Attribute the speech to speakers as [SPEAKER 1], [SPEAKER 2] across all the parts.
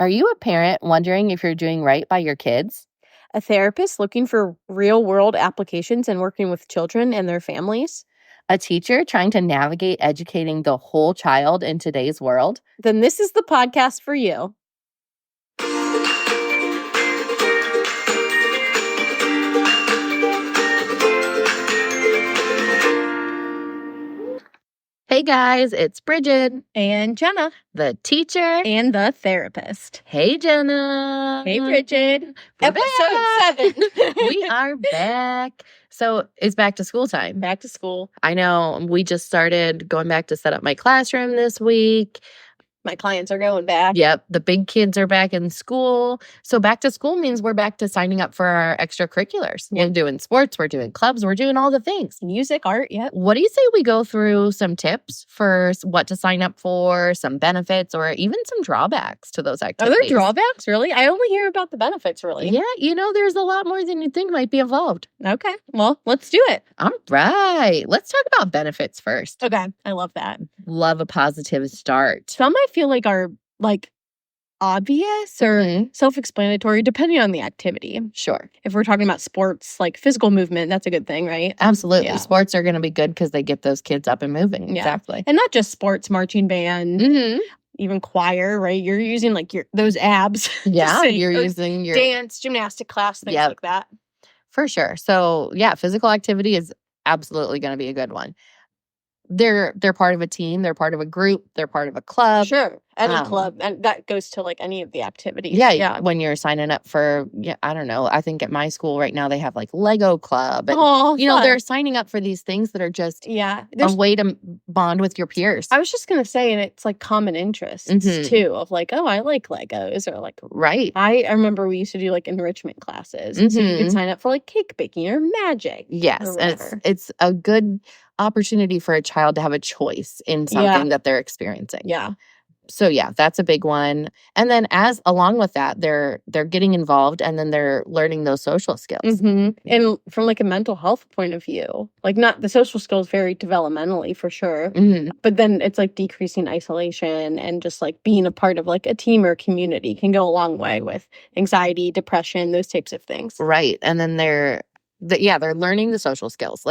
[SPEAKER 1] Are you a parent wondering if you're doing right by your kids?
[SPEAKER 2] A therapist looking for real-world applications and working with children and their families?
[SPEAKER 1] A teacher trying to navigate educating the whole child in today's world?
[SPEAKER 2] Then this is the podcast for you.
[SPEAKER 1] Hey guys, it's Brigid
[SPEAKER 2] And Jenna.
[SPEAKER 1] the teacher.
[SPEAKER 2] And the therapist.
[SPEAKER 1] Hey Jenna.
[SPEAKER 2] Hey, Brigid.
[SPEAKER 1] We're
[SPEAKER 2] Episode 7.
[SPEAKER 1] We are back. So it's back to school time.
[SPEAKER 2] Back to school.
[SPEAKER 1] I know we just started going back to set up my classroom this week.
[SPEAKER 2] My clients are going back.
[SPEAKER 1] Yep, the big kids are back in school. So back to school means we're back to signing up for our extracurriculars.
[SPEAKER 2] Yeah.
[SPEAKER 1] We're doing sports, we're doing clubs, we're doing all the things.
[SPEAKER 2] Music, art, yep.
[SPEAKER 1] What do you say we go through some tips for what to sign up for, some benefits, or even some drawbacks to those
[SPEAKER 2] Are
[SPEAKER 1] activities?
[SPEAKER 2] there drawbacks, really? I only hear about the benefits, really.
[SPEAKER 1] Yeah, there's a lot more than you think might be involved.
[SPEAKER 2] Okay, well, let's do it.
[SPEAKER 1] All right, let's talk about benefits first.
[SPEAKER 2] Okay, I love that.
[SPEAKER 1] Love a positive start.
[SPEAKER 2] Some I feel like are obvious or
[SPEAKER 1] Mhm.
[SPEAKER 2] self-explanatory depending on the activity.
[SPEAKER 1] Sure.
[SPEAKER 2] If we're talking about sports, like physical movement, that's a good thing, right?
[SPEAKER 1] Absolutely.
[SPEAKER 2] Yeah.
[SPEAKER 1] Sports are going to be good because they get those kids up and moving.
[SPEAKER 2] Yeah.
[SPEAKER 1] Exactly.
[SPEAKER 2] And not just sports, marching band,
[SPEAKER 1] Mm-hmm.
[SPEAKER 2] even choir, right? You're using those abs. to
[SPEAKER 1] Yeah,
[SPEAKER 2] sing,
[SPEAKER 1] you're
[SPEAKER 2] or
[SPEAKER 1] using your...
[SPEAKER 2] dance, gymnastic class, things
[SPEAKER 1] Yep.
[SPEAKER 2] like that.
[SPEAKER 1] For sure. So, yeah, physical activity is absolutely going to be a good one. They're part of a team. They're part of a group. They're part of a club.
[SPEAKER 2] Sure. Any
[SPEAKER 1] um,
[SPEAKER 2] club. And that goes to any of the activities.
[SPEAKER 1] Yeah, when you're signing up for, I don't know. I think at my school right now they have Lego Club. And,
[SPEAKER 2] Oh, fun.
[SPEAKER 1] they're signing up for these things that are just
[SPEAKER 2] Yeah.
[SPEAKER 1] a way to bond with your peers.
[SPEAKER 2] I was just going to say, and it's common interests
[SPEAKER 1] Mhm.
[SPEAKER 2] too, of oh, I like Legos, or
[SPEAKER 1] Right.
[SPEAKER 2] I remember we used to do enrichment classes. And so you could
[SPEAKER 1] Mhm.
[SPEAKER 2] sign up for cake baking or magic.
[SPEAKER 1] Yes,
[SPEAKER 2] or
[SPEAKER 1] and
[SPEAKER 2] whatever.
[SPEAKER 1] it's a good opportunity for a child to have a choice in something that they're experiencing.
[SPEAKER 2] Yeah.
[SPEAKER 1] So yeah, that's a big one. And then along with that, they're getting involved, and then they're learning those social skills.
[SPEAKER 2] Mm-hmm. And from a mental health point of view, not the social skills vary developmentally for sure,
[SPEAKER 1] Mhm.
[SPEAKER 2] but then it's decreasing isolation and just being a part of a team or community can go a long way with anxiety, depression, those types of things.
[SPEAKER 1] Right. And then they're learning the social skills.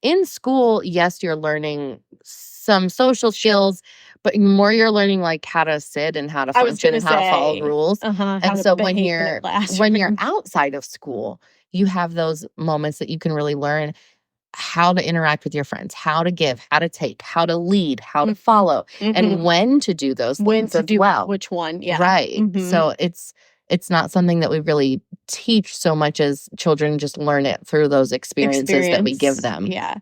[SPEAKER 1] In school, yes, you're learning some social skills, but more you're learning how to sit and how to
[SPEAKER 2] I was
[SPEAKER 1] function and
[SPEAKER 2] gonna
[SPEAKER 1] how to follow
[SPEAKER 2] say,
[SPEAKER 1] rules.
[SPEAKER 2] how
[SPEAKER 1] And
[SPEAKER 2] to
[SPEAKER 1] so when
[SPEAKER 2] behave in a
[SPEAKER 1] you're
[SPEAKER 2] classroom.
[SPEAKER 1] outside of school, you have those moments that you can really learn how to interact with your friends, how to give, how to take, how to lead, how to follow, and when to do those
[SPEAKER 2] when
[SPEAKER 1] things
[SPEAKER 2] to
[SPEAKER 1] as
[SPEAKER 2] do
[SPEAKER 1] well.
[SPEAKER 2] which one. Yeah.
[SPEAKER 1] Right.
[SPEAKER 2] Mhm.
[SPEAKER 1] So it's not something that we really teach so much as children just learn it through those experiences that we give them.
[SPEAKER 2] Yeah.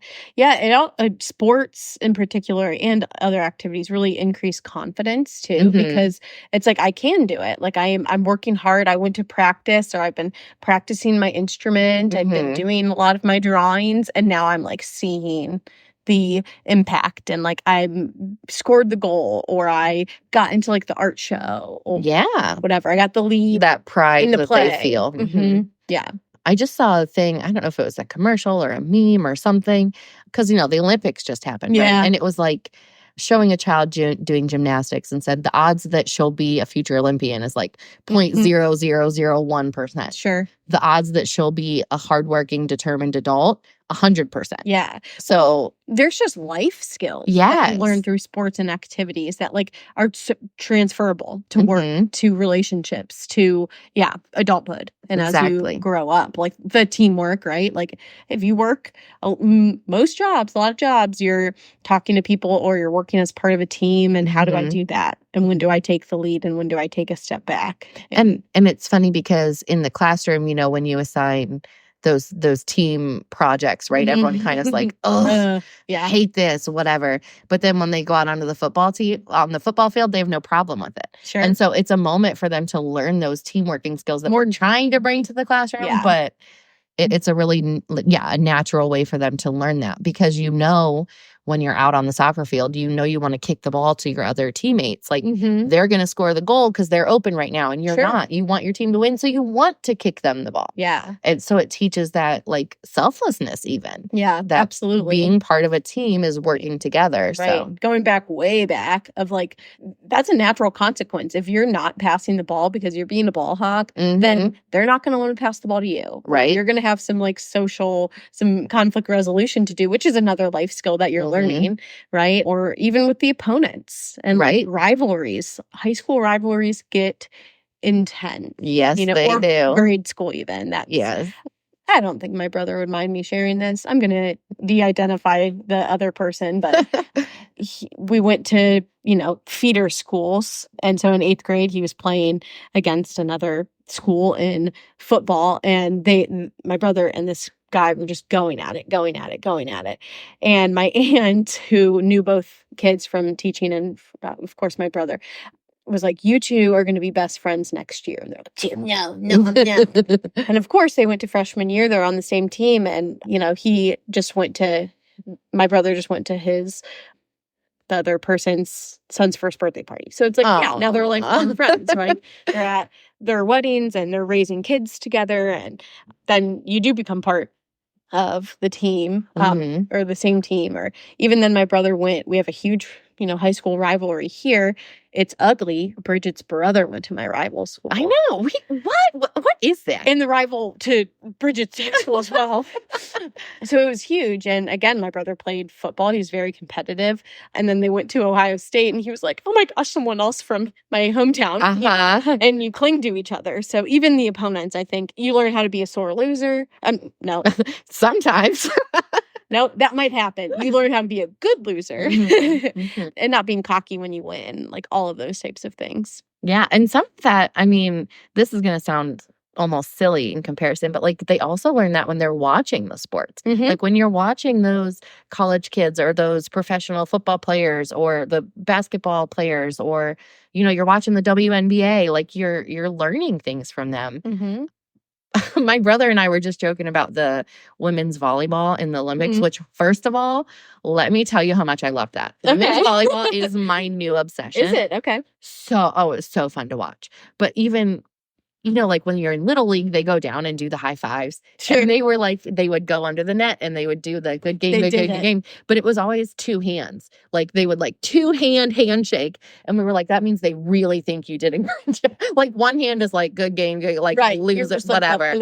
[SPEAKER 2] Sports in particular and other activities really increase confidence too,
[SPEAKER 1] Mhm.
[SPEAKER 2] because it's I can do it. I'm working hard. I went to practice, or I've been practicing my instrument. I've been
[SPEAKER 1] Mhm.
[SPEAKER 2] doing a lot of my drawings, and now I'm seeing the impact, and I scored the goal, or I got into the art show, or
[SPEAKER 1] Yeah.
[SPEAKER 2] whatever. I got the lead
[SPEAKER 1] That pride
[SPEAKER 2] in the
[SPEAKER 1] that
[SPEAKER 2] play.
[SPEAKER 1] they feel.
[SPEAKER 2] Mhm. Yeah.
[SPEAKER 1] I just saw a thing, I don't know if it was a commercial or a meme or something, because, the Olympics just happened,
[SPEAKER 2] Yeah.
[SPEAKER 1] right? And it was showing a child doing gymnastics, and said the odds that she'll be a future Olympian is 0.0001%.
[SPEAKER 2] Sure.
[SPEAKER 1] The odds that she'll be a hardworking, determined adult, 100%.
[SPEAKER 2] Yeah.
[SPEAKER 1] So
[SPEAKER 2] There's just life skills that
[SPEAKER 1] Yes.
[SPEAKER 2] you learn through sports and activities that are transferable to work,
[SPEAKER 1] Mhm.
[SPEAKER 2] to relationships, to adulthood, and
[SPEAKER 1] Exactly.
[SPEAKER 2] as you grow up, the teamwork, right? If you work a lot of jobs, you're talking to people, or you're working as part of a team, and how do I
[SPEAKER 1] Mhm.
[SPEAKER 2] do that, and when do I take the lead, and when do I take a step back?
[SPEAKER 1] And it's funny because in the classroom, when you assign those team projects, right? Everyone kind of is oh,
[SPEAKER 2] Yeah.
[SPEAKER 1] hate this, whatever. But then when they go out onto the football field, they have no problem with it.
[SPEAKER 2] Sure.
[SPEAKER 1] And so it's a moment for them to learn those team working skills that we're trying to bring to the classroom,
[SPEAKER 2] Yeah.
[SPEAKER 1] but it's a really, a natural way for them to learn that, because when you're out on the soccer field, you know you want to kick the ball to your other teammates. Like, they're going to score the goal because they're open right now and you're not. You want your team to win, so you want to kick them the ball.
[SPEAKER 2] Yeah.
[SPEAKER 1] And so it teaches that, like, selflessness even.
[SPEAKER 2] Yeah,
[SPEAKER 1] that
[SPEAKER 2] absolutely.
[SPEAKER 1] Being part of a team is working together.
[SPEAKER 2] Right.
[SPEAKER 1] So
[SPEAKER 2] Going back, way back, of like, that's a natural consequence. If you're not passing the ball because you're being a ball hawk, then they're not going to want to pass the ball to you.
[SPEAKER 1] Right.
[SPEAKER 2] You're going to have some like some conflict resolution to do, which is another life skill that you're learning, right? Or even with the opponents and like rivalries. High school rivalries get intense.
[SPEAKER 1] Yes, they
[SPEAKER 2] or
[SPEAKER 1] do.
[SPEAKER 2] Grade school even.
[SPEAKER 1] Yes.
[SPEAKER 2] I don't think my brother would mind me sharing this. I'm going to de-identify the other person, but we went to, feeder schools. And so in 8th grade, he was playing against another school in football. And my brother and this guy were just going at it. And my aunt, who knew both kids from teaching, and of course my brother, was like, you two are going to be best friends next year. And they're like, no. And of course, they went to freshman year. They're on the same team. And, my brother just went to the other person's son's first birthday party. So it's like, now they're like friends, right? They're at their weddings and they're raising kids together. And then you do become part of the team, or the same team. Or even then my brother we have a huge, high school rivalry here. It's ugly. Brigid's brother went to my rival school.
[SPEAKER 1] I know. What is that?
[SPEAKER 2] And the rival to Brigid's school as well. So it was huge. And again, my brother played football. He was very competitive. And then they went to Ohio State and he was like, oh my gosh, someone else from my hometown. And you cling to each other. So even the opponents, I think you learn how to be a sore loser. No.
[SPEAKER 1] Sometimes.
[SPEAKER 2] No, that might happen. You learn how to be a good loser and not being cocky when you win, like all of those types of things.
[SPEAKER 1] Yeah. And some of that, I mean, this is going to sound almost silly in comparison, but like they also learn that when they're watching the sports. Like when you're watching those college kids or those professional football players or the basketball players, or, you're watching the WNBA, like you're learning things from them. My brother and I were just joking about the women's volleyball in the Olympics, which, first of all, let me tell you how much I love that. Women's volleyball is my new obsession.
[SPEAKER 2] Is it? Okay.
[SPEAKER 1] So, it's so fun to watch. But even, like when you're in Little League, they go down and do the high fives.
[SPEAKER 2] Sure.
[SPEAKER 1] And they were like, they would go under the net and they would do the good game, good game. But it was always two hands. Like they would like handshake. And we were like, that means they really think you did a good job. Like one hand is like good game, good, like loser, whatever.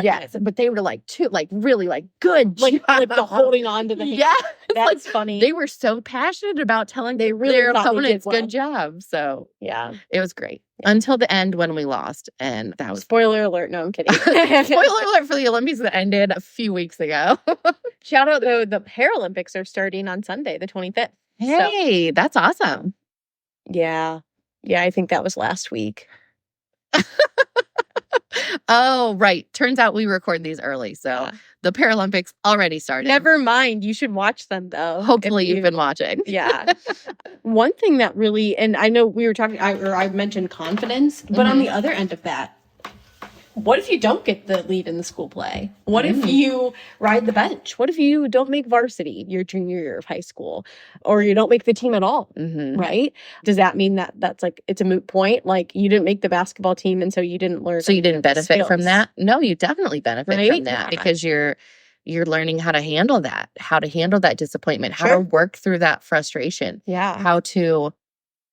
[SPEAKER 1] Yes. But they were like two, like really like good
[SPEAKER 2] like,
[SPEAKER 1] job.
[SPEAKER 2] like the holding on to the hand.
[SPEAKER 1] Yeah.
[SPEAKER 2] That's funny.
[SPEAKER 1] They were so passionate about telling their opponents good job. So
[SPEAKER 2] yeah,
[SPEAKER 1] it was great. Until the end when we lost. And that was...
[SPEAKER 2] Spoiler alert. No, I'm kidding.
[SPEAKER 1] Spoiler alert for the Olympics that ended a few weeks ago.
[SPEAKER 2] Shout out, though, the Paralympics are starting on Sunday, the 25th.
[SPEAKER 1] Hey, that's awesome.
[SPEAKER 2] Yeah. Yeah, I think that was last week.
[SPEAKER 1] Oh, right. Turns out we record these early, so the Paralympics already started.
[SPEAKER 2] Never mind. You should watch them, though.
[SPEAKER 1] Hopefully you've been watching.
[SPEAKER 2] Yeah. One thing that really, and I know we were talking, I mentioned confidence, but on the other end of that, what if you don't get the lead in the school play? What if you ride the bench? What if you don't make varsity your junior year of high school, or you don't make the team at all? Right? Does that mean that that's like, it's a moot point? Like you didn't make the basketball team and so you didn't learn.
[SPEAKER 1] So you didn't benefit from that? No, you definitely benefit from that,
[SPEAKER 2] Yeah.
[SPEAKER 1] because you're learning how to handle that disappointment, how to work through that frustration.
[SPEAKER 2] Yeah.
[SPEAKER 1] How to...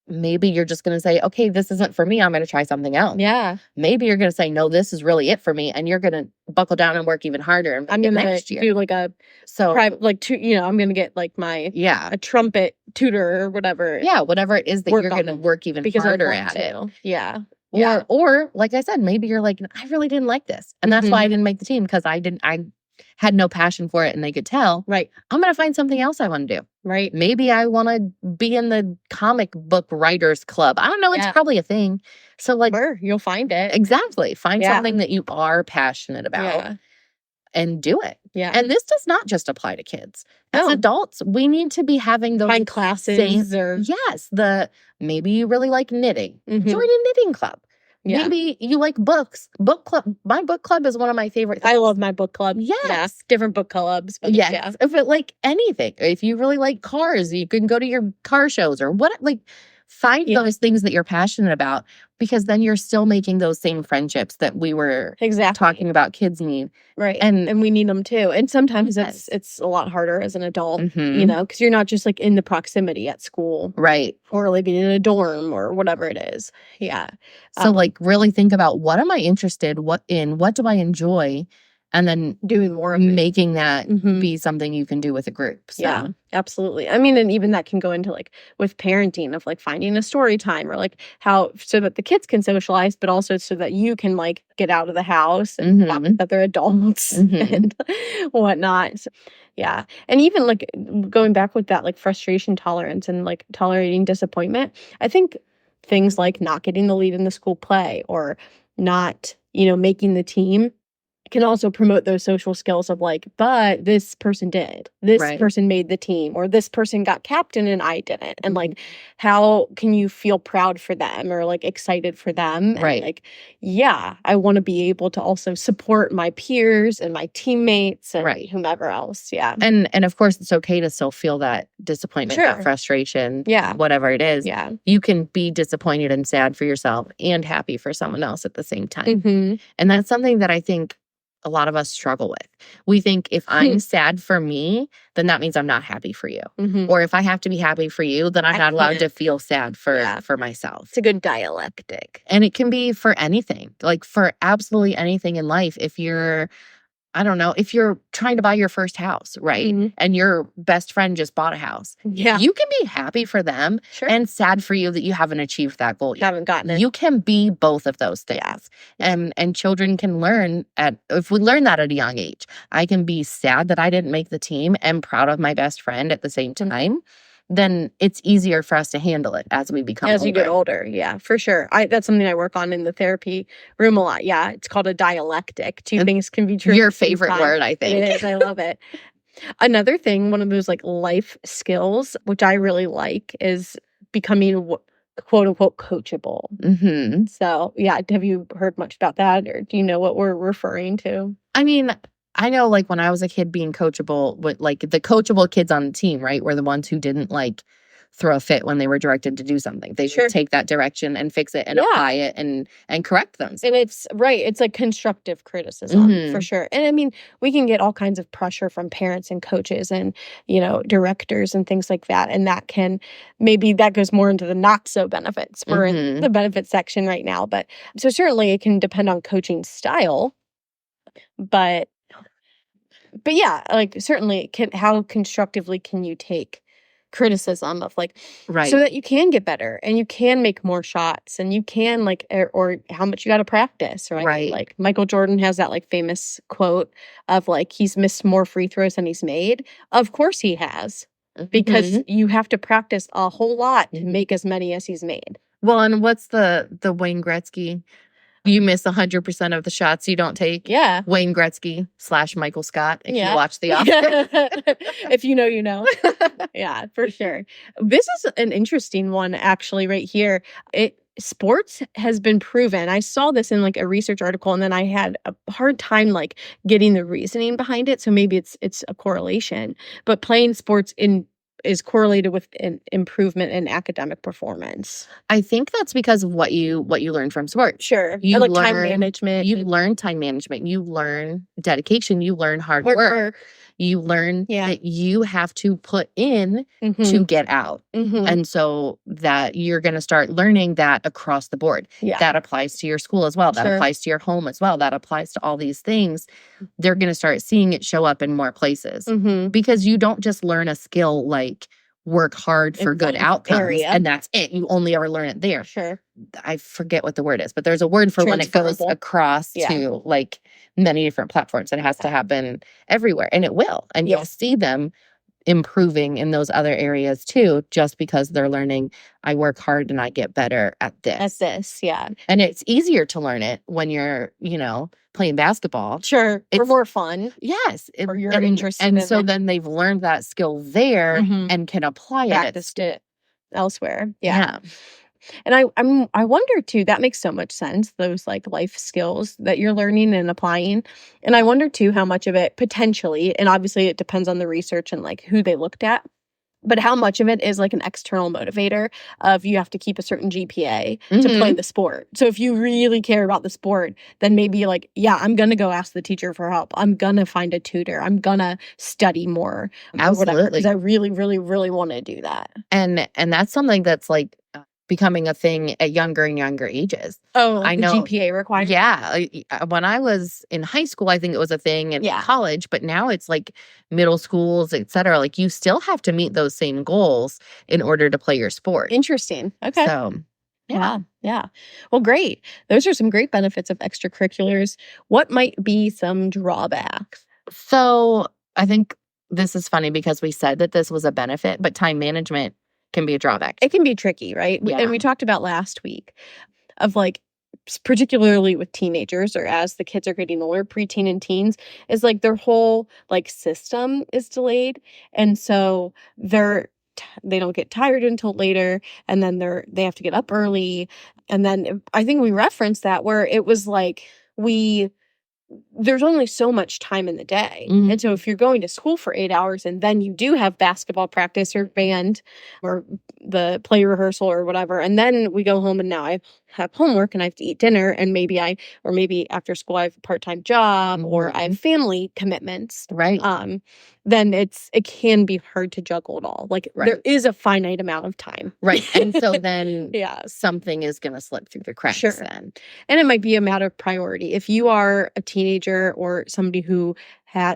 [SPEAKER 1] Maybe you're just going to say, okay, this isn't for me. I'm going to try something else.
[SPEAKER 2] Yeah.
[SPEAKER 1] Maybe you're going to say, no, this is really it for me. And you're going to buckle down and work even harder. And
[SPEAKER 2] I'm going
[SPEAKER 1] next
[SPEAKER 2] to
[SPEAKER 1] year
[SPEAKER 2] do like a private, like, I'm going to get like a trumpet tutor or whatever.
[SPEAKER 1] Yeah. Whatever it is that you're going to work even harder at it.
[SPEAKER 2] Yeah.
[SPEAKER 1] Or like I said, maybe you're like, I really didn't like this. And that's why I didn't make the team, because I had no passion for it and they could tell.
[SPEAKER 2] Right.
[SPEAKER 1] I'm going to find something else I want to do.
[SPEAKER 2] Right.
[SPEAKER 1] Maybe I want to be in the comic book writers club. I don't know. It's probably a thing. So like,
[SPEAKER 2] sure, you'll find it.
[SPEAKER 1] Exactly. Find something that you are passionate about and do it.
[SPEAKER 2] Yeah.
[SPEAKER 1] And this does not just apply to kids. As adults, we need to be having those
[SPEAKER 2] classes
[SPEAKER 1] maybe you really like knitting. Join a knitting club.
[SPEAKER 2] Yeah.
[SPEAKER 1] Maybe you like books. Book club. My book club is one of my favorite things.
[SPEAKER 2] I love my book club.
[SPEAKER 1] Yes.
[SPEAKER 2] Yeah. Different book clubs. But
[SPEAKER 1] Yes. If it like anything, if you really like cars, you can go to your car shows or what, like find those things that you're passionate about, because then you're still making those same friendships that we were talking about kids need.
[SPEAKER 2] Right. And we need them too. And sometimes it's a lot harder as an adult, you know, because you're not just like in the proximity at school.
[SPEAKER 1] Right.
[SPEAKER 2] Or living in a dorm or whatever it is. Yeah.
[SPEAKER 1] So like really think about, what am I interested what do I enjoy? And then
[SPEAKER 2] doing more of
[SPEAKER 1] making that be something you can do with a group. So.
[SPEAKER 2] Yeah, absolutely. I mean, and even that can go into like with parenting of like finding a story time or like how, so that the kids can socialize, but also so that you can like get out of the house and talk with other adults and whatnot. So, yeah. And even like going back with that like frustration tolerance and like tolerating disappointment, I think things like not getting the lead in the school play or not, you know, making the team can also promote those social skills of like, but this person did. This person made the team, or this person got captain and I didn't. And like, how can you feel proud for them or like excited for them?
[SPEAKER 1] Right.
[SPEAKER 2] And like, yeah, I want to be able to also support my peers and my teammates and whomever else. Yeah.
[SPEAKER 1] And of course it's okay to still feel that disappointment, that frustration, whatever it is.
[SPEAKER 2] Yeah.
[SPEAKER 1] You can be disappointed and sad for yourself and happy for someone else at the same time. And that's something that I think a lot of us struggle with. We think if I'm sad for me, then that means I'm not happy for you. Or if I have to be happy for you, then I'm not allowed to feel sad for myself.
[SPEAKER 2] It's a good dialectic.
[SPEAKER 1] And it can be for anything, like for absolutely anything in life. If you're, I don't know, if you're trying to buy your first house, right? And your best friend just bought a house.
[SPEAKER 2] Yeah.
[SPEAKER 1] You can be happy for them and sad for you that you haven't achieved that goal.
[SPEAKER 2] You haven't gotten it.
[SPEAKER 1] You can be both of those things. And children can learn if we learn that at a young age. I can be sad that I didn't make the team and proud of my best friend at the same time. Then it's easier for us to handle it as we become older.
[SPEAKER 2] You get older. Yeah, for sure. That's something I work on in the therapy room a lot. Yeah, it's called a dialectic. Two things can be true.
[SPEAKER 1] Your favorite word, I think.
[SPEAKER 2] It is. I love it. Another thing, one of those like life skills, which I really like, is becoming quote unquote coachable. So yeah, have you heard much about that, or do you know what we're referring to?
[SPEAKER 1] I mean, I know like when I was a kid, being coachable, with like the coachable kids on the team, right, were the ones who didn't like throw a fit when they were directed to do something. They should take that direction and fix it and apply it and correct them.
[SPEAKER 2] And it's it's like constructive criticism for sure. And I mean, we can get all kinds of pressure from parents and coaches and, you know, directors and things like that. And that can, maybe that goes more into the not so benefits. We're in the benefits section right now. But so certainly it can depend on coaching style. But yeah, like certainly how constructively can you take criticism of like, so that you can get better and you can make more shots and you can like, or how much you got to practice, right? Like Michael Jordan has that like famous quote of like, he's missed more free throws than he's made. Of course he has, because you have to practice a whole lot to make as many as he's made.
[SPEAKER 1] Well, and what's the Wayne Gretzky? You miss 100% of the shots you don't take.
[SPEAKER 2] Yeah.
[SPEAKER 1] Wayne Gretzky / Michael Scott, if you watch The Office.
[SPEAKER 2] If you know, you know. Yeah, for sure. This is an interesting one, actually, right here. Sports has been proven. I saw this in like a research article, and then I had a hard time like getting the reasoning behind it. So maybe it's a correlation. But playing sports is correlated with an improvement in academic performance.
[SPEAKER 1] I think that's because of what you learn from sports.
[SPEAKER 2] Sure. You like time management.
[SPEAKER 1] You learn time management. You learn dedication. You learn hard work. You learn that you have to put in to get out. And so that you're going to start learning that across the board. Yeah. That applies to your school as well. That applies to your home as well. That applies to all these things. They're going to start seeing it show up in more places. Because you don't just learn a skill like work hard for good outcomes and that's it. You only ever learn it there.
[SPEAKER 2] Sure.
[SPEAKER 1] I forget what the word is, but there's a word for when it goes across to like many different platforms. And it has to happen everywhere, and it will. And you'll see them improving in those other areas too, just because they're learning, I work hard and I get better at this.
[SPEAKER 2] Yeah.
[SPEAKER 1] And it's easier to learn it when you're, you know, playing basketball.
[SPEAKER 2] Sure. It's more fun.
[SPEAKER 1] Yes.
[SPEAKER 2] Or you're interested
[SPEAKER 1] and so then they've learned that skill there and can apply
[SPEAKER 2] practiced it elsewhere. Yeah. And I wonder too, that makes so much sense, those like life skills that you're learning and applying. And I wonder too how much of it potentially, and obviously it depends on the research and like who they looked at, but how much of it is like an external motivator of you have to keep a certain GPA to play the sport. So if you really care about the sport, then maybe like, yeah, I'm going to go ask the teacher for help. I'm going to find a tutor. I'm going to study more.
[SPEAKER 1] Absolutely.
[SPEAKER 2] Because I really, really, really want to do that.
[SPEAKER 1] And that's something that's like becoming a thing at younger and younger ages.
[SPEAKER 2] Oh, like I know. GPA requirement?
[SPEAKER 1] Yeah. When I was in high school, I think it was a thing in college, but now it's like middle schools, et cetera. Like you still have to meet those same goals in order to play your sport.
[SPEAKER 2] Interesting. Okay.
[SPEAKER 1] So,
[SPEAKER 2] yeah. Well, great. Those are some great benefits of extracurriculars. What might be some drawbacks?
[SPEAKER 1] So I think this is funny because we said that this was a benefit, but time management can be a drawback.
[SPEAKER 2] It can be tricky, right?
[SPEAKER 1] Yeah.
[SPEAKER 2] And we talked about last week of like, particularly with teenagers or as the kids are getting older, preteen and teens, is like their whole like system is delayed. And so they don't get tired until later, and then they have to get up early. And then I think we referenced that where it was like there's only so much time in the day.
[SPEAKER 1] Mm-hmm.
[SPEAKER 2] And so if you're going to school for 8 hours and then you do have basketball practice or band or the play rehearsal or whatever, and then we go home and now I have homework and I have to eat dinner, and maybe after school I have a part-time job or I have family commitments.
[SPEAKER 1] Right.
[SPEAKER 2] Then it can be hard to juggle it all. Like there is a finite amount of time.
[SPEAKER 1] Right. And so then something is going to slip through the cracks then.
[SPEAKER 2] And it might be a matter of priority. If you are a teenager or somebody who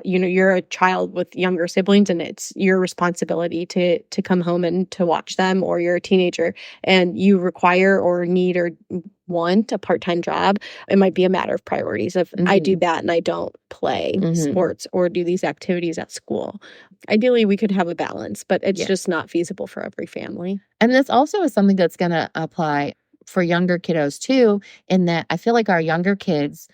[SPEAKER 2] you're a child with younger siblings and it's your responsibility to come home and to watch them, or you're a teenager and you require or need or want a part-time job, it might be a matter of priorities of I do that and I don't play sports or do these activities at school. Ideally, we could have a balance, but it's just not feasible for every family.
[SPEAKER 1] And this also is something that's going to apply for younger kiddos too, in that I feel like our younger kids,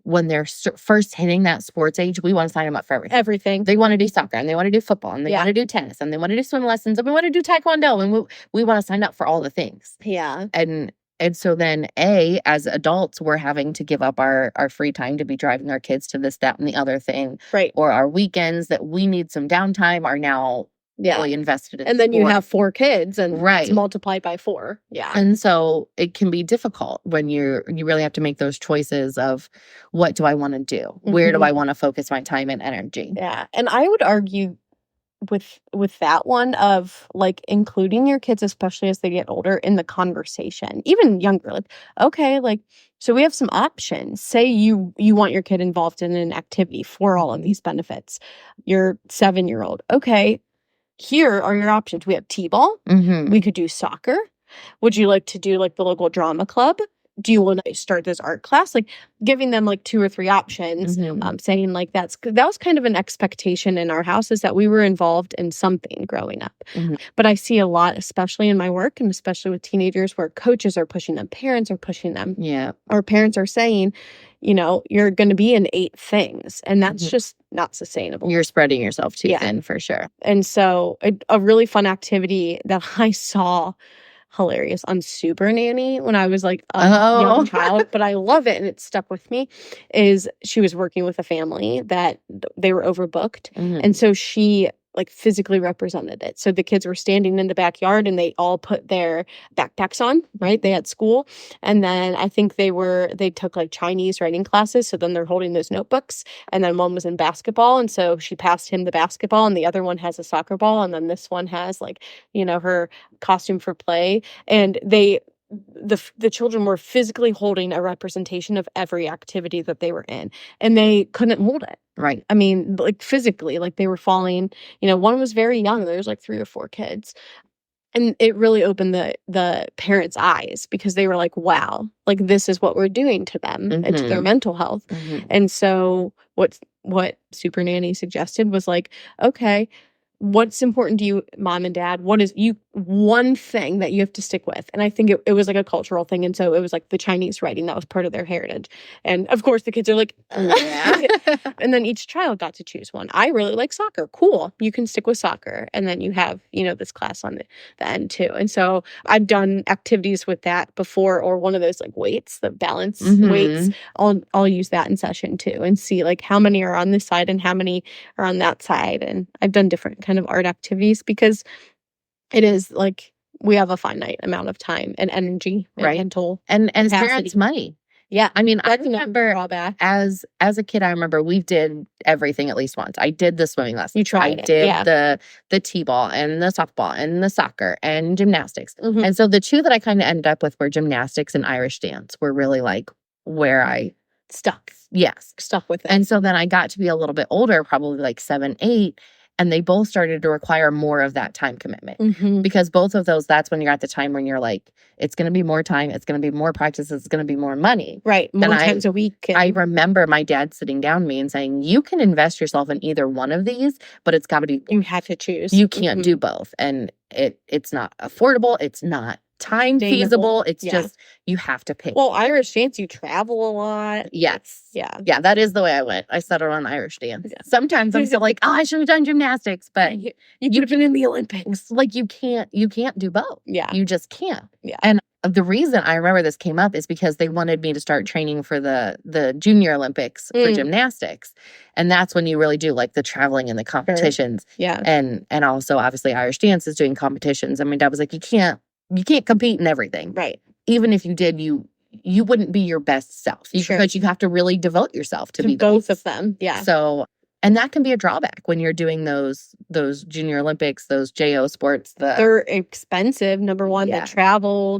[SPEAKER 1] when they're first hitting that sports age, we want to sign them up for everything. They want to do soccer and they want to do football and they want to do tennis and they want to do swim lessons and we want to do taekwondo and we want to sign up for all the things.
[SPEAKER 2] Yeah.
[SPEAKER 1] And so then as adults, we're having to give up our free time to be driving our kids to this, that, and the other thing.
[SPEAKER 2] Right.
[SPEAKER 1] Or our weekends that we need some downtime are now really invested in.
[SPEAKER 2] And then you have 4 kids and
[SPEAKER 1] it's
[SPEAKER 2] multiplied by 4. Yeah.
[SPEAKER 1] And so it can be difficult when you really have to make those choices of what do I want to do? Where do I want to focus my time and energy?
[SPEAKER 2] Yeah. And I would argue with that one of like including your kids, especially as they get older, in the conversation, even younger, like, okay, like, so we have some options. Say you want your kid involved in an activity for all of these benefits. Your 7-year-old. Okay, here are your options. We have t-ball. We could do soccer. Would you like to do like the local drama club? Do you want to start this art class? Like giving them like 2 or 3 options, saying like that was kind of an expectation in our house, is that we were involved in something growing up. But I see a lot, especially in my work and especially with teenagers, where coaches are pushing them, parents are pushing them.
[SPEAKER 1] Yeah.
[SPEAKER 2] Or parents are saying, you're going to be in 8 things, and that's just not sustainable.
[SPEAKER 1] You're spreading yourself too thin for sure.
[SPEAKER 2] And so a really fun activity that I saw hilarious on Super Nanny when I was like a young child, but I love it and it stuck with me, is she was working with a family that they were overbooked. And so she like physically represented it. So the kids were standing in the backyard and they all put their backpacks on, right? They had school. And then I think they took like Chinese writing classes. So then they're holding those notebooks, and then one was in basketball. And so she passed him the basketball and the other one has a soccer ball. And then this one has like, her costume for play. And the children were physically holding a representation of every activity that they were in, and they couldn't hold it.
[SPEAKER 1] Right.
[SPEAKER 2] I mean, like physically, like they were falling, one was very young. There was like 3 or 4 kids. And it really opened the parents' eyes, because they were like, wow, like this is what we're doing to them and to their mental health. And so what Super Nanny suggested was like, okay, what's important to you, mom and dad? What is, you one thing that you have to stick with. And I think it was like a cultural thing. And so it was like the Chinese writing that was part of their heritage. And of course the kids are like,
[SPEAKER 1] Yeah.
[SPEAKER 2] and then each child got to choose one. I really like soccer. Cool. You can stick with soccer. And then you have, this class on the end too. And so I've done activities with that before, or one of those like weights, the balance weights. I'll use that in session too and see like how many are on this side and how many are on that side. And I've done different kind of art activities because it is like we have a finite amount of time and energy and
[SPEAKER 1] Right.
[SPEAKER 2] mental
[SPEAKER 1] And as
[SPEAKER 2] capacity.
[SPEAKER 1] parents, money.
[SPEAKER 2] Yeah.
[SPEAKER 1] I mean, I
[SPEAKER 2] That's another
[SPEAKER 1] remember
[SPEAKER 2] drawback.
[SPEAKER 1] as a kid, I remember we did everything at least once. I did the swimming lessons.
[SPEAKER 2] You tried
[SPEAKER 1] I
[SPEAKER 2] it,
[SPEAKER 1] did
[SPEAKER 2] yeah.
[SPEAKER 1] the t-ball and the softball and the soccer and gymnastics.
[SPEAKER 2] Mhm.
[SPEAKER 1] And so the two that I kind of ended up with were gymnastics and Irish dance were really like where I
[SPEAKER 2] Stuck with it.
[SPEAKER 1] And so then I got to be a little bit older, probably like 7, 8, and they both started to require more of that time commitment.
[SPEAKER 2] Mhm.
[SPEAKER 1] Because both of those, that's when you're at the time when you're like, it's going to be more time, it's going to be more practice, it's going to be more money.
[SPEAKER 2] Right. More times a week.
[SPEAKER 1] I remember my dad sitting down with me and saying, you can invest yourself in either one of these, but it's got to be,
[SPEAKER 2] you have to choose.
[SPEAKER 1] you can't do both. And it's not affordable. It's not time feasible. It's just, you have to pick.
[SPEAKER 2] Well, Irish dance, you travel a lot.
[SPEAKER 1] Yes.
[SPEAKER 2] Yeah.
[SPEAKER 1] Yeah, that is the way I went. I settled on Irish dance. Yeah. Sometimes I'm still like, I should have done gymnastics, but
[SPEAKER 2] you could have been in the Olympics.
[SPEAKER 1] Like you can't do both.
[SPEAKER 2] Yeah.
[SPEAKER 1] You just can't.
[SPEAKER 2] Yeah.
[SPEAKER 1] And the reason I remember this came up is because they wanted me to start training for the Junior Olympics for gymnastics. And that's when you really do like the traveling and the competitions.
[SPEAKER 2] Sure. Yeah.
[SPEAKER 1] And also obviously Irish dance is doing competitions. I mean, Dad was like, you can't compete in everything.
[SPEAKER 2] Right.
[SPEAKER 1] Even if you did, you wouldn't be your best self.
[SPEAKER 2] Sure.
[SPEAKER 1] Because you have to really devote yourself to be
[SPEAKER 2] both of them. Yeah.
[SPEAKER 1] So, and that can be a drawback when you're doing those Junior Olympics, those JO sports.
[SPEAKER 2] They're expensive. Number one, the travel,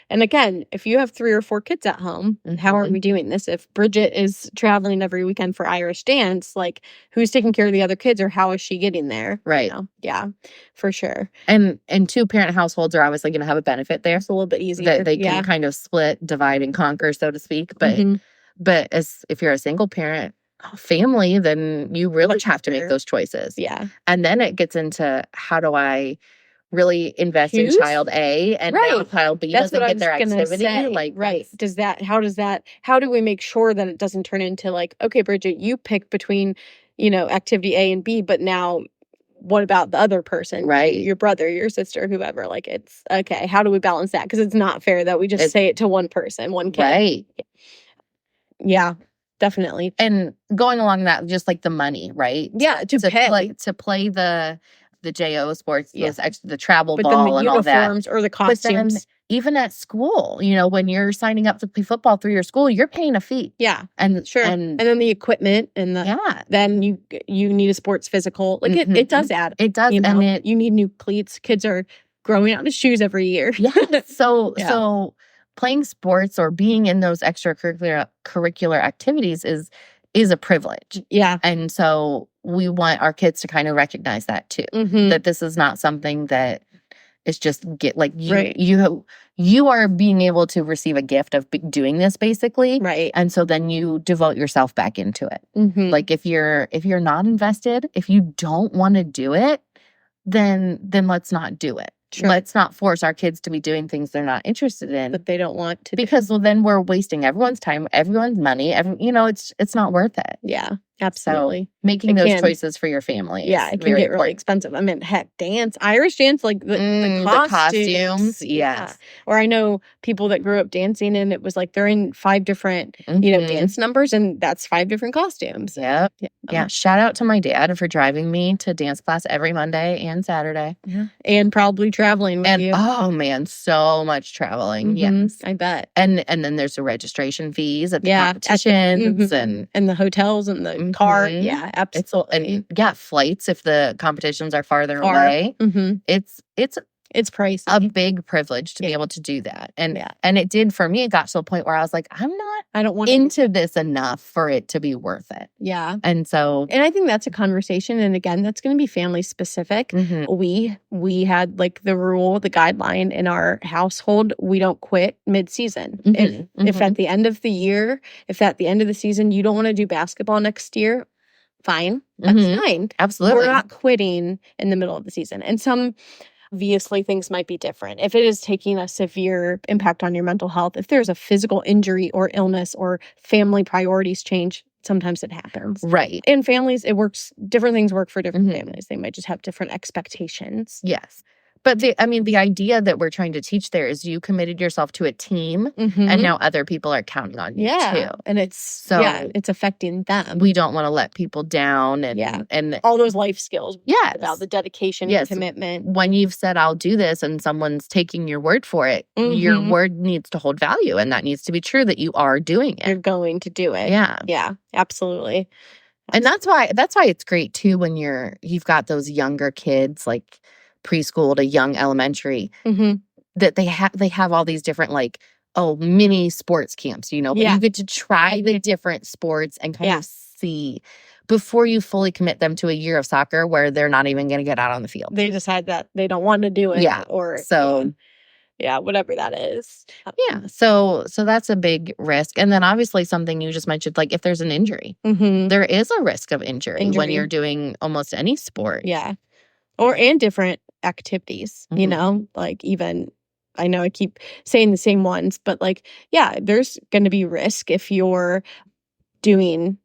[SPEAKER 2] and again, if you have 3 or 4 kids at home, how are we doing this? If Brigid is traveling every weekend for Irish dance, like who's taking care of the other kids, or how is she getting there?
[SPEAKER 1] Right.
[SPEAKER 2] Yeah, for sure.
[SPEAKER 1] And 2-parent households are obviously going to have a benefit there.
[SPEAKER 2] It's a little bit easier.
[SPEAKER 1] That they can kind of split, divide, and conquer, so to speak. But if you're a single parent family, then you really have to make those choices.
[SPEAKER 2] Yeah.
[SPEAKER 1] And then it gets into, how do I really invest in child A and now child B doesn't get their activity? Like,
[SPEAKER 2] right. How do we make sure that it doesn't turn into like, okay, Brigid, you pick between, activity A and B, but now what about the other person?
[SPEAKER 1] Right.
[SPEAKER 2] Your brother, your sister, whoever. Like, it's okay. How do we balance that? Because it's not fair that we just say it to one person, one kid.
[SPEAKER 1] Right.
[SPEAKER 2] Yeah. Definitely.
[SPEAKER 1] And going along that, just like the money, right?
[SPEAKER 2] Yeah, to
[SPEAKER 1] play the JO sports, the travel
[SPEAKER 2] but
[SPEAKER 1] ball
[SPEAKER 2] then the
[SPEAKER 1] and all that.
[SPEAKER 2] Uniforms or the costumes.
[SPEAKER 1] But then, even at school, when you're signing up to play football through your school, you're paying a fee.
[SPEAKER 2] Yeah.
[SPEAKER 1] And
[SPEAKER 2] sure. And then the equipment and then you need a sports physical. Like it does add.
[SPEAKER 1] It does. And
[SPEAKER 2] you need new cleats. Kids are growing out of shoes every year.
[SPEAKER 1] Yeah. So playing sports or being in those extracurricular activities is a privilege.
[SPEAKER 2] Yeah.
[SPEAKER 1] And so we want our kids to kind of recognize that too. That this is not something that is just you are being able to receive a gift of doing this basically.
[SPEAKER 2] Right.
[SPEAKER 1] And so then you devote yourself back into it. Like if you're not invested, if you don't want to do it, then let's not do it. Sure. Let's not force our kids to be doing things they're not interested in.
[SPEAKER 2] That they don't want to.
[SPEAKER 1] Because then we're wasting everyone's time, everyone's money. It's not worth it.
[SPEAKER 2] Yeah, absolutely.
[SPEAKER 1] So making those choices for your family.
[SPEAKER 2] Yeah, it can get really expensive. I mean, heck, Irish dance, like the costumes.
[SPEAKER 1] Yes.
[SPEAKER 2] Or I know people that grew up dancing and it was like they're in 5 different, dance numbers and that's 5 different costumes.
[SPEAKER 1] Yep. Yeah. Shout out to my dad for driving me to dance class every Monday and Saturday.
[SPEAKER 2] Yeah. And probably traveling with you.
[SPEAKER 1] Oh man, so much traveling. Yes.
[SPEAKER 2] I bet.
[SPEAKER 1] And then there's the registration fees at the competitions
[SPEAKER 2] and the hotels and the car. Yeah, absolutely.
[SPEAKER 1] And flights if the competitions are farther away. It's
[SPEAKER 2] pricey.
[SPEAKER 1] A big privilege to be able to do that. And it did for me. It got to a point where I was like, I don't want into this enough for it to be worth it.
[SPEAKER 2] Yeah.
[SPEAKER 1] And
[SPEAKER 2] I think that's a conversation. And again, that's going to be family specific. We had like the rule, the guideline in our household, we don't quit mid-season. If at the end of the year, if at the end of the season, you don't want to do basketball next year, fine. That's fine.
[SPEAKER 1] Absolutely.
[SPEAKER 2] We're not quitting in the middle of the season. And obviously things might be different. If it is taking a severe impact on your mental health, if there's a physical injury or illness or family priorities change, sometimes it happens.
[SPEAKER 1] Right.
[SPEAKER 2] In families, it works. Different things work for different families. They might just have different expectations.
[SPEAKER 1] Yes. But the idea that we're trying to teach there is you committed yourself to a team, and now other people are counting on you too.
[SPEAKER 2] And it's affecting them.
[SPEAKER 1] We don't want to let people down, and
[SPEAKER 2] all those life skills.
[SPEAKER 1] Yes.
[SPEAKER 2] About the dedication and commitment.
[SPEAKER 1] When you've said I'll do this and someone's taking your word for it, your word needs to hold value, and that needs to be true that you are doing it.
[SPEAKER 2] You're going to do it.
[SPEAKER 1] Yeah.
[SPEAKER 2] Yeah, absolutely.
[SPEAKER 1] And that's why it's great too when you've got those younger kids, like preschool to young elementary, that they have all these different mini sports camps, but you get to try the different sports and kind of see before you fully commit them to a year of soccer where they're not even going to get out on the field.
[SPEAKER 2] They decide that they don't want to do it.
[SPEAKER 1] Yeah.
[SPEAKER 2] Whatever that is.
[SPEAKER 1] Yeah. So that's a big risk. And then obviously something you just mentioned, like if there's an injury, there is a risk of injury when you're doing almost any sport.
[SPEAKER 2] Yeah. And different activities, even, I know I keep saying the same ones, but there's going to be risk if you're doing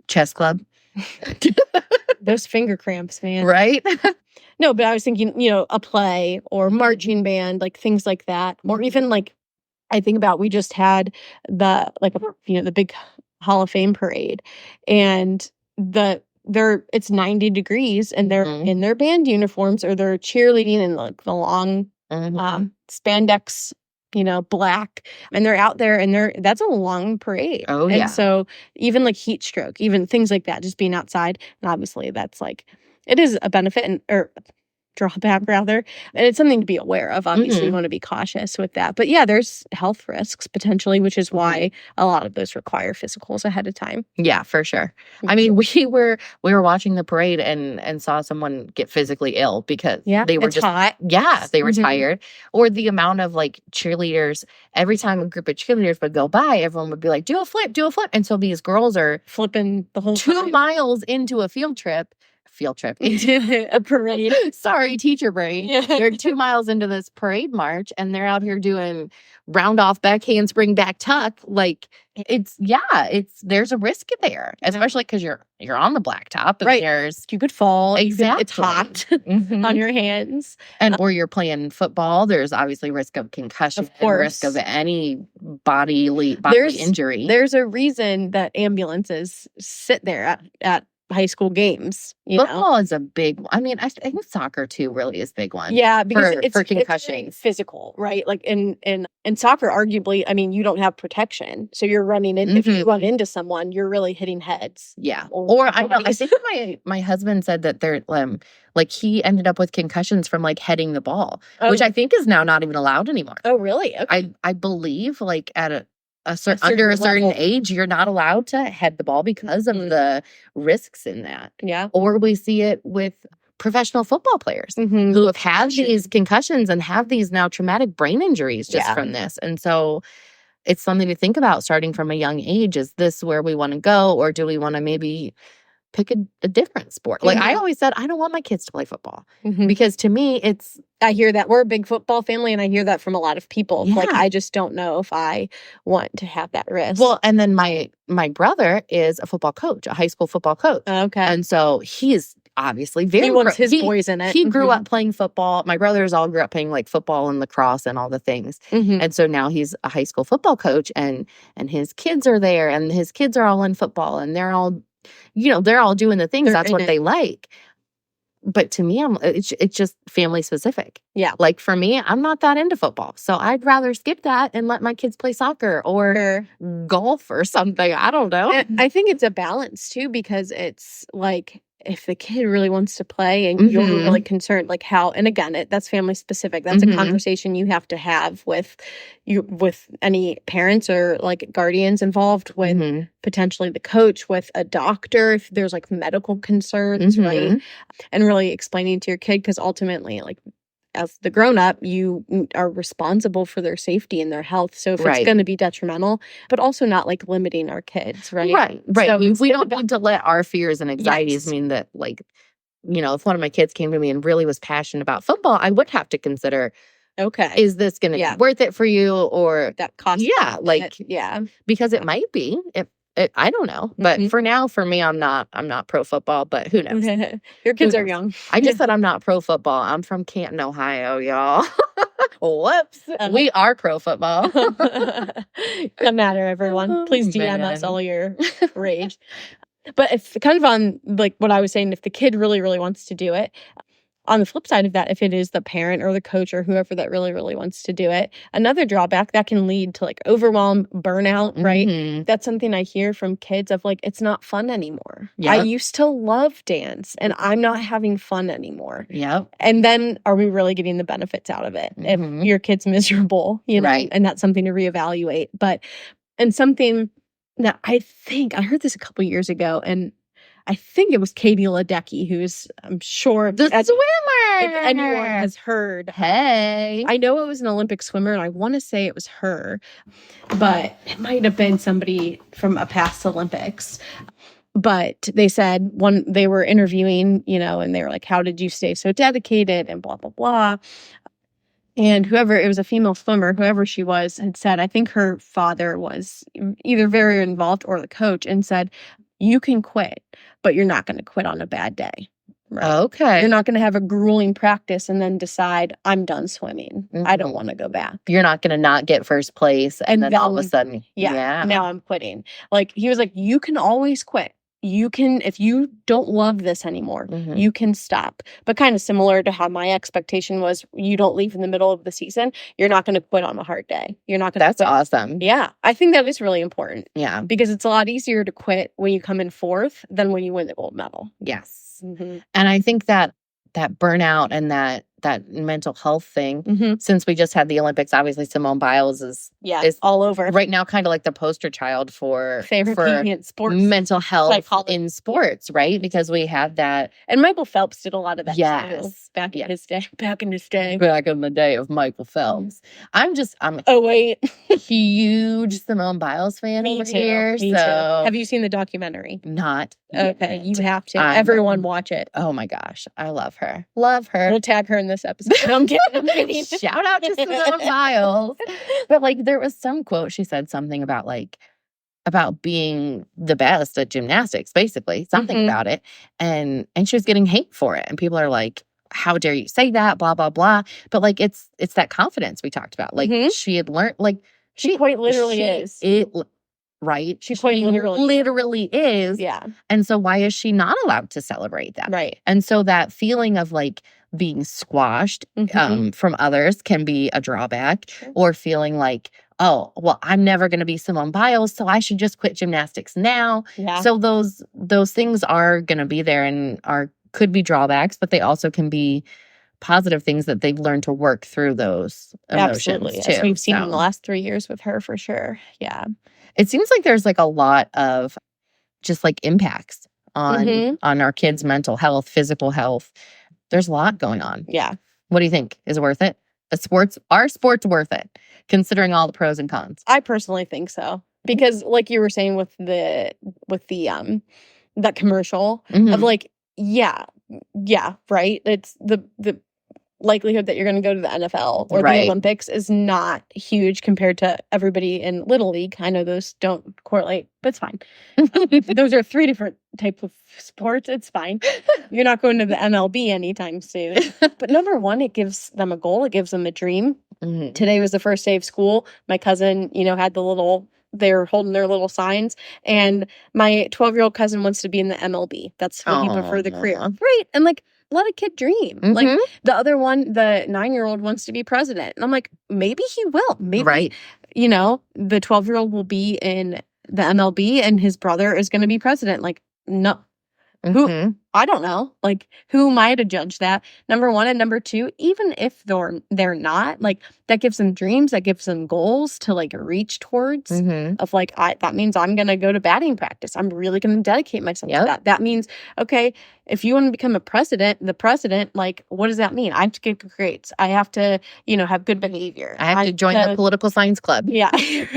[SPEAKER 1] chess club.
[SPEAKER 2] Those finger cramps, man.
[SPEAKER 1] Right?
[SPEAKER 2] No, but I was thinking, a play or marching band, things like that. Or even I think about, we just had the big Hall of Fame parade, and it's 90 degrees and they're in their band uniforms, or they're cheerleading in the long spandex, black, and they're out there, and that's a long parade.
[SPEAKER 1] Oh, yeah.
[SPEAKER 2] And so even heat stroke, even things like that, just being outside, and obviously that's it is a benefit or drawback rather, and it's something to be aware of. Obviously you want to be cautious with that, but there's health risks potentially, which is why a lot of those require physicals ahead of time.
[SPEAKER 1] Yeah, for sure. I mean, we were watching the parade and saw someone get physically ill because they were just
[SPEAKER 2] hot.
[SPEAKER 1] Yeah, they were tired. Or the amount of cheerleaders, every time a group of cheerleaders would go by, everyone would be like, do a flip, and so these girls are
[SPEAKER 2] flipping the whole
[SPEAKER 1] 2 miles into a field trip
[SPEAKER 2] into a parade.
[SPEAKER 1] Sorry, teacher brain. Yeah. They're 2 miles into this parade march, and they're out here doing round off, back handspring, back tuck. There's a risk there, especially because you're on the blacktop.
[SPEAKER 2] Right. You could fall.
[SPEAKER 1] Exactly.
[SPEAKER 2] It's hot on your hands.
[SPEAKER 1] Or you're playing football. There's obviously risk of concussion,
[SPEAKER 2] of course.
[SPEAKER 1] Risk of any body injury.
[SPEAKER 2] There's a reason that ambulances sit there at high school games.
[SPEAKER 1] Football is a big one. I mean, I think soccer too really is a big one.
[SPEAKER 2] Yeah, because
[SPEAKER 1] for concussion.
[SPEAKER 2] It's physical, right? In soccer, arguably, I mean, you don't have protection, so you're running in. If you run into someone, you're really hitting heads.
[SPEAKER 1] Yeah. Or I think my husband said that they're he ended up with concussions from heading the ball, which I think is now not even allowed anymore.
[SPEAKER 2] Oh, really? Okay.
[SPEAKER 1] I believe at under a certain age, you're not allowed to head the ball because of the risks in that.
[SPEAKER 2] Yeah.
[SPEAKER 1] Or we see it with professional football players who have had these concussions and have these now traumatic brain injuries just from this. And so it's something to think about starting from a young age. Is this where we want to go, or do we want to maybe pick a different sport? I always said, I don't want my kids to play football because to me,
[SPEAKER 2] I hear that we're a big football family, and I hear that from a lot of people.
[SPEAKER 1] Yeah.
[SPEAKER 2] I just don't know if I want to have that risk.
[SPEAKER 1] Well, and then my brother is a football coach, a high school football coach.
[SPEAKER 2] Okay.
[SPEAKER 1] And so he is obviously
[SPEAKER 2] he wants his boys in it.
[SPEAKER 1] He grew up playing football. My brothers all grew up playing football and lacrosse and all the things. And so now he's a high school football coach, and his kids are there, and his kids are all in football, and they're all they're all doing the things. That's what they like. But to me, it's just family specific.
[SPEAKER 2] Yeah.
[SPEAKER 1] For me, I'm not that into football. So I'd rather skip that and let my kids play soccer or golf or something. I don't know.
[SPEAKER 2] And I think it's a balance too, because it's if the kid really wants to play and you're really concerned, how, and again, that's family specific. That's a conversation you have to have with any parents or guardians involved, with potentially the coach, with a doctor, if there's medical concerns, right? And really explaining to your kid, because ultimately, as the grown-up, you are responsible for their safety and their health. So if it's going to be detrimental, but also not
[SPEAKER 1] limiting
[SPEAKER 2] our kids, right?
[SPEAKER 1] Right. So we don't need to let our fears and anxieties mean that if one of my kids came to me and really was passionate about football, I would have to consider,
[SPEAKER 2] Okay.
[SPEAKER 1] is this going to be worth it for you? Or
[SPEAKER 2] that cost?
[SPEAKER 1] Yeah, like,
[SPEAKER 2] yeah.
[SPEAKER 1] Because it might be. I don't know. But for now, for me, I'm not pro football, but who knows?
[SPEAKER 2] Your kids are young.
[SPEAKER 1] I just said I'm not pro football. I'm from Canton, Ohio, y'all. Whoops. We are pro football.
[SPEAKER 2] Doesn't matter, everyone. Please DM us all your rage. But if kind of on like what I was saying, if the kid really, really wants to do it, on the flip side of that, if it is the parent or the coach or whoever that really, really wants to do it, another drawback that can lead to like overwhelm, burnout, right? That's something I hear from kids of like, it's not fun anymore. Yep. I used to love dance and I'm not having fun anymore.
[SPEAKER 1] Yep.
[SPEAKER 2] And then are we really getting the benefits out of it? If your kid's miserable, right. And that's something to reevaluate. And something that I heard this a couple years ago, and I think it was Katie Ledecky, who's, I'm sure,
[SPEAKER 1] the swimmer.
[SPEAKER 2] If anyone has heard.
[SPEAKER 1] Hey.
[SPEAKER 2] I know it was an Olympic swimmer, and I want to say it was her, but it might have been somebody from a past Olympics. But they said they were interviewing, and they were like, how did you stay so dedicated and blah, blah, blah. And it was a female swimmer, whoever she was, had said, I think her father was either very involved or the coach, and said, you can quit, but you're not going to quit on a bad day. Right?
[SPEAKER 1] Okay.
[SPEAKER 2] You're not going to have a grueling practice and then decide, I'm done swimming. I don't want to go back.
[SPEAKER 1] You're not going to not get first place. And then all of a sudden,
[SPEAKER 2] now I'm quitting. Like, he was like, you can always quit. You can, if you don't love this anymore, you can stop. But kind of similar to how my expectation was, you don't leave in the middle of the season. You're not going to quit on a hard day. You're not going to
[SPEAKER 1] That's awesome.
[SPEAKER 2] Yeah. I think that is really important.
[SPEAKER 1] Yeah.
[SPEAKER 2] Because it's a lot easier to quit when you come in fourth than when you win the gold medal.
[SPEAKER 1] Yes. And I think that burnout and that mental health thing, since we just had the Olympics, obviously Simone Biles is
[SPEAKER 2] all over
[SPEAKER 1] right now, kind of like the poster child for
[SPEAKER 2] sports
[SPEAKER 1] mental health in sports, right? Because we had that,
[SPEAKER 2] and Michael Phelps did a lot of that
[SPEAKER 1] too,
[SPEAKER 2] back in his day.
[SPEAKER 1] Back in the day of Michael Phelps. I'm huge Simone Biles fan over here.
[SPEAKER 2] Me too. Have you seen the documentary?
[SPEAKER 1] Not.
[SPEAKER 2] Okay, you have to. Everyone watch it.
[SPEAKER 1] Oh my gosh, I love her. Love her.
[SPEAKER 2] We'll tag her in this episode. No, I'm kidding.
[SPEAKER 1] Shout out to Simone Biles. But like, there was some quote, she said something about being the best at gymnastics, basically, something about it. And she was getting hate for it. And people are like, how dare you say that, blah, blah, blah. But like, it's that confidence we talked about. Like, she had learned, like,
[SPEAKER 2] she quite literally is.
[SPEAKER 1] Right?
[SPEAKER 2] She quite
[SPEAKER 1] literally is.
[SPEAKER 2] Yeah.
[SPEAKER 1] And so why is she not allowed to celebrate that?
[SPEAKER 2] Right.
[SPEAKER 1] And so that feeling of like being squashed from others can be a drawback, or feeling like, oh, well, I'm never going to be Simone Biles, so I should just quit gymnastics now. Yeah. So those things are going to be there and could be drawbacks, but they also can be positive things that they've learned to work through those emotions too.
[SPEAKER 2] As we've seen in the last 3 years with her, for sure. Yeah.
[SPEAKER 1] It seems like there's like a lot of just like impacts on our kids' mental health, physical health. There's a lot going on.
[SPEAKER 2] Yeah.
[SPEAKER 1] What do you think? Is it worth it? Are sports worth it, considering all the pros and cons?
[SPEAKER 2] I personally think so. Because like you were saying with the that commercial of like, yeah, right. It's the likelihood that you're going to go to the NFL or the Olympics is not huge compared to everybody in Little League. I know those don't correlate, but it's fine. Those are 3 different types of sports. It's fine. You're not going to the MLB anytime soon. But number one, it gives them a goal. It gives them a dream. Today was the first day of school. My cousin, had they're holding their little signs, and my 12-year-old cousin wants to be in the MLB. That's what he prefer the career. Right. And like, let a kid dream. Like the other one, the 9-year-old wants to be president. And I'm like, maybe he will. Maybe, the 12-year-old will be in the MLB and his brother is going to be president. Like, no. Who? I don't know. Like, who am I to judge that? Number one. And number two, even if they're not, like, that gives them dreams, that gives them goals to like reach towards of like, that means I'm going to go to batting practice. I'm really going to dedicate myself to that. That means, okay, if you want to become the president, like, what does that mean? I have to get good grades. I have to, have good behavior.
[SPEAKER 1] I have to join the political science club.
[SPEAKER 2] Yeah.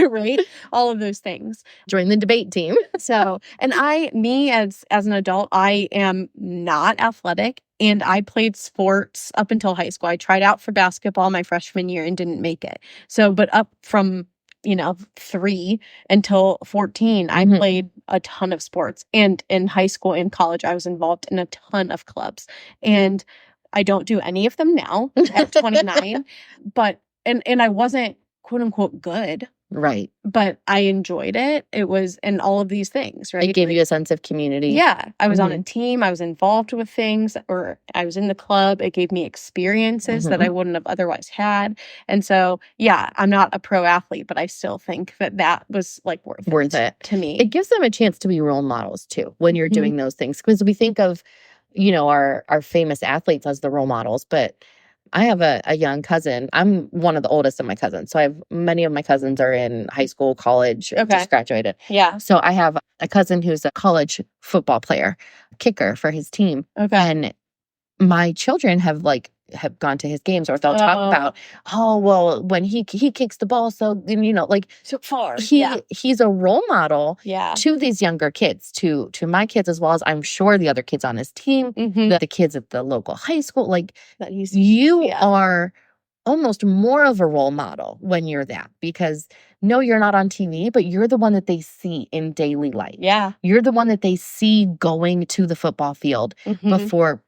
[SPEAKER 2] Right. All of those things.
[SPEAKER 1] Join the debate team.
[SPEAKER 2] So, and me as an adult, I am not athletic, and I played sports up until high school. I tried out for basketball my freshman year and didn't make it. So, but up from 3 until 14, I played a ton of sports. And in high school and college, I was involved in a ton of clubs. And I don't do any of them now at 29, but and I wasn't quote unquote good.
[SPEAKER 1] Right.
[SPEAKER 2] But I enjoyed it. It was, and all of these things, right?
[SPEAKER 1] It gave you a sense of community.
[SPEAKER 2] Yeah. I was on a team. I was involved with things, or I was in the club. It gave me experiences that I wouldn't have otherwise had. And so, yeah, I'm not a pro athlete, but I still think that was like worth it to me.
[SPEAKER 1] It gives them a chance to be role models too when you're doing those things. Because we think of, our famous athletes as the role models, but I have a young cousin. I'm one of the oldest of my cousins. So many of my cousins are in high school, college, just graduated.
[SPEAKER 2] Yeah.
[SPEAKER 1] So I have a cousin who's a college football player, kicker for his team.
[SPEAKER 2] Okay.
[SPEAKER 1] And my children have gone to his games, or they'll talk about, well, when he kicks the ball, so
[SPEAKER 2] so far.
[SPEAKER 1] He's a role model
[SPEAKER 2] Yeah.
[SPEAKER 1] to these younger kids, to my kids, as well as I'm sure the other kids on his team, the kids at the local high school. Like that you are almost more of a role model when you're that, because no, you're not on TV, but you're the one that they see in daily life.
[SPEAKER 2] Yeah.
[SPEAKER 1] You're the one that they see going to the football field before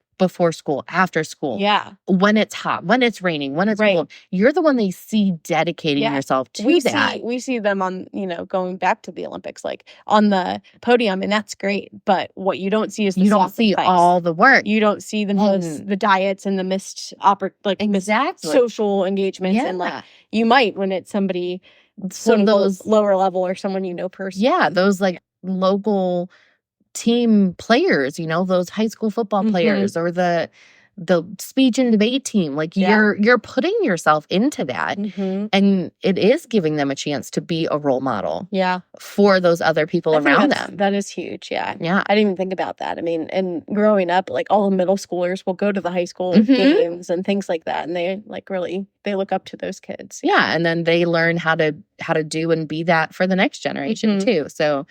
[SPEAKER 1] school, after school.
[SPEAKER 2] Yeah.
[SPEAKER 1] When it's hot, when it's raining, when it's cold. You're the one they see dedicating yourself to that.
[SPEAKER 2] We see them on, going back to the Olympics, like on the podium, and that's great. But what you don't see is
[SPEAKER 1] you don't see all the work.
[SPEAKER 2] You don't see the diets and the missed social engagements.
[SPEAKER 1] Yeah.
[SPEAKER 2] And you might when it's somebody those lower level or someone personally.
[SPEAKER 1] Yeah, those local team players, those high school football players, or the speech and debate team. You're putting yourself into that, and it is giving them a chance to be a role model for those other people around them.
[SPEAKER 2] That is huge. Yeah.
[SPEAKER 1] I
[SPEAKER 2] didn't even think about that. I mean, and growing up, all the middle schoolers will go to the high school games and things like that, and they really they look up to those kids.
[SPEAKER 1] Yeah, and then they learn how to do and be that for the next generation too. So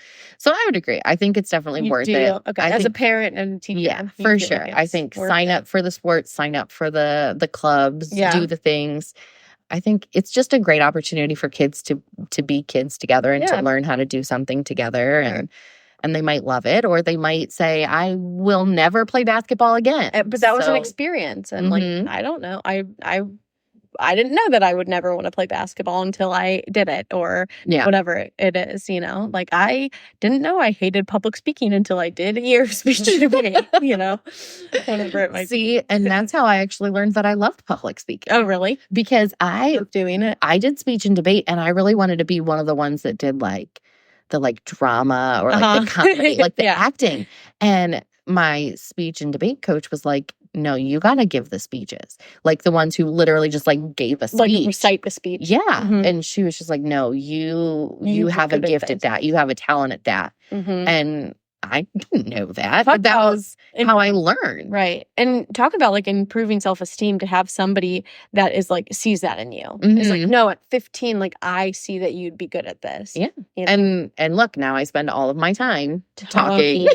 [SPEAKER 1] I would agree. I think it's definitely worth it.
[SPEAKER 2] Okay. As a parent and a teacher.
[SPEAKER 1] Yeah, for sure. I think sign up for the sports, sign up for the clubs, do the things. I think it's just a great opportunity for kids to be kids together and to learn how to do something together, and they might love it, or they might say, I will never play basketball again.
[SPEAKER 2] But that was an experience, and I don't know. I didn't know that I would never want to play basketball until I did it, or whatever it is, I didn't know I hated public speaking until I did a year of speech and debate, whatever it might
[SPEAKER 1] be. And that's how I actually learned that I loved public speaking.
[SPEAKER 2] Oh, really?
[SPEAKER 1] Because I
[SPEAKER 2] doing it.
[SPEAKER 1] I did speech and debate, and I really wanted to be one of the ones that did the drama or the comedy, the acting. And my speech and debate coach was like, no, you got to give the speeches. The ones who literally just gave a speech.
[SPEAKER 2] Recite the speech.
[SPEAKER 1] Yeah. And she was just like, no, you have a gift at that. You have a talent at that. And I didn't know that, but that was how I learned.
[SPEAKER 2] Right. And talk about improving self-esteem to have somebody that is sees that in you. It's no, at 15, I see that you'd be good at this.
[SPEAKER 1] Yeah. And look, now I spend all of my time talking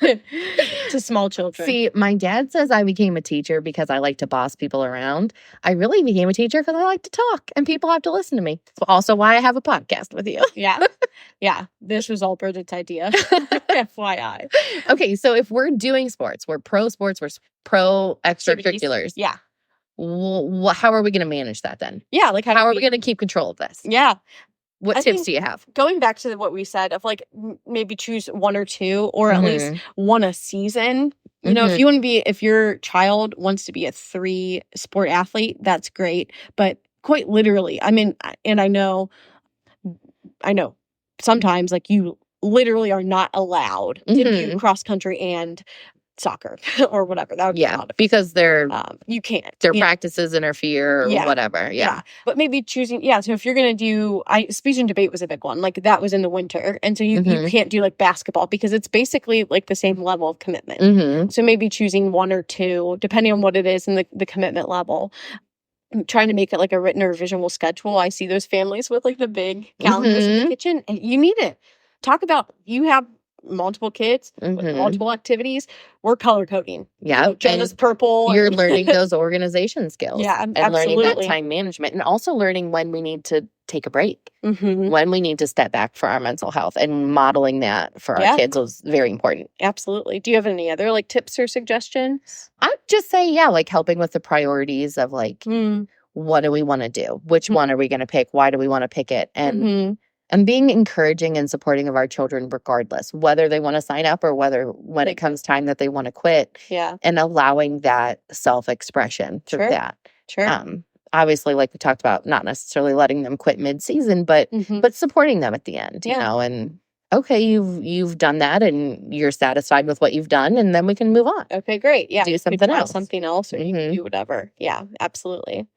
[SPEAKER 2] to small children.
[SPEAKER 1] See, my dad says I became a teacher because I like to boss people around. I really became a teacher because I like to talk and people have to listen to me. It's also why I have a podcast with you.
[SPEAKER 2] Yeah. Yeah. This was all Brigid's idea. FYI.
[SPEAKER 1] Okay. So if we're doing sports, we're pro extracurriculars.
[SPEAKER 2] Yeah.
[SPEAKER 1] How are we going to manage that then?
[SPEAKER 2] Yeah.
[SPEAKER 1] How are we going to keep control of this?
[SPEAKER 2] Yeah.
[SPEAKER 1] What tips do you have?
[SPEAKER 2] Going back to what we said of maybe choose one or two, or at least one a season. If your child wants to be a 3-sport athlete, that's great. But quite literally, I mean, and I know sometimes you literally are not allowed to do cross country and soccer or whatever. That would be a lot of
[SPEAKER 1] because they're
[SPEAKER 2] you can't.
[SPEAKER 1] Their practices interfere or whatever. Yeah.
[SPEAKER 2] But maybe choosing so if you're gonna do speech and debate was a big one. That was in the winter. And so you can't do basketball because it's basically the same level of commitment. So maybe choosing one or two, depending on what it is and the commitment level. I'm trying to make it a written or visual schedule. I see those families with the big calendars in the kitchen, and you need it. Talk about you have multiple kids with
[SPEAKER 1] Mhm.
[SPEAKER 2] multiple activities, we're color coding.
[SPEAKER 1] Yeah.
[SPEAKER 2] So Jenna's purple.
[SPEAKER 1] You're learning those organization skills.
[SPEAKER 2] Yeah,
[SPEAKER 1] and learning that
[SPEAKER 2] absolutely.
[SPEAKER 1] time management, and also learning when we need to take a break,
[SPEAKER 2] Mhm.
[SPEAKER 1] when we need to step back for our mental health, and modeling that for
[SPEAKER 2] Yeah.
[SPEAKER 1] our kids was very important.
[SPEAKER 2] Absolutely. Do you have any other like tips or suggestions?
[SPEAKER 1] I'd just say, yeah, like helping with the priorities of like, what do we want to do? Which one are we going to pick? Why do we want to pick it? And being encouraging and supporting of our children regardless, whether they want to sign up or whether when it comes time that they want to quit.
[SPEAKER 2] Yeah.
[SPEAKER 1] And allowing that self-expression through that.
[SPEAKER 2] Sure.
[SPEAKER 1] Obviously, like we talked about, not necessarily letting them quit mid-season, but supporting them at the end, you know, and okay, you've done that and you're satisfied with what you've done, and then we can move on.
[SPEAKER 2] Okay, great. Yeah.
[SPEAKER 1] Do something else.
[SPEAKER 2] Something else, or you can do whatever. Yeah, absolutely.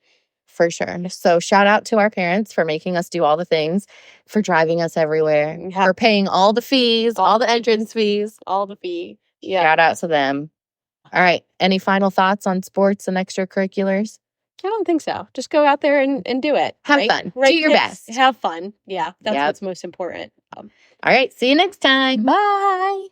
[SPEAKER 1] For sure. So shout out to our parents for making us do all the things, for driving us everywhere, for paying all the fees, all the entrance fees.
[SPEAKER 2] All the fee. Yeah.
[SPEAKER 1] Shout out to them. All right. Any final thoughts on sports and extracurriculars?
[SPEAKER 2] I don't think so. Just go out there and do it.
[SPEAKER 1] Have fun. Do your best.
[SPEAKER 2] Have fun. Yeah, that's what's most important.
[SPEAKER 1] All right. See you next time. Bye.